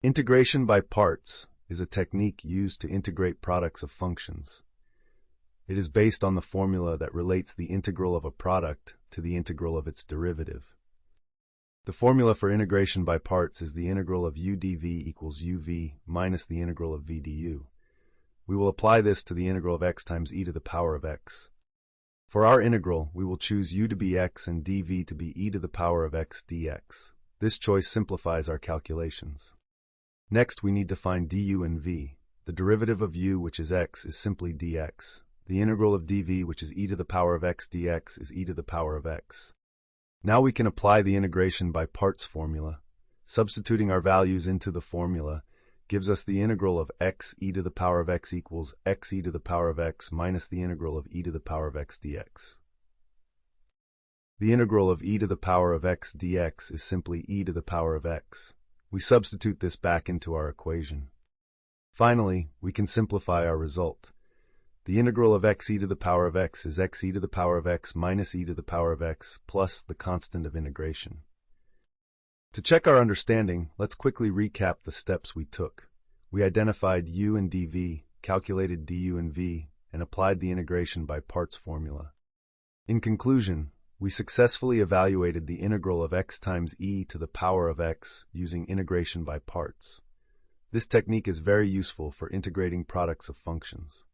Integration by parts is a technique used to integrate products of functions. It is based on the formula that relates the integral of a product to the integral of its derivative. The formula for integration by parts is the integral of u dv equals uv minus the integral of v du. We will apply this to the integral of x times e to the power of x. For our integral, we will choose u to be x and dv to be e to the power of x dx. This choice simplifies our calculations. Next, we need to find du and v. The derivative of u, which is x, is simply dx. The integral of dv, which is e to the power of x dx, is e to the power of x. Now we can apply the integration by parts formula. Substituting our values into the formula gives us the integral of x e to the power of x equals x e to the power of x minus the integral of e to the power of x dx. The integral of e to the power of x dx is simply e to the power of x. We substitute this back into our equation. Finally, we can simplify our result. The integral of x e to the power of x is x e to the power of x minus e to the power of x plus the constant of integration. To check our understanding, let's quickly recap the steps we took. We identified u and dv, calculated du and v, and applied the integration by parts formula. In conclusion, we successfully evaluated the integral of x times e to the power of x using integration by parts. This technique is very useful for integrating products of functions.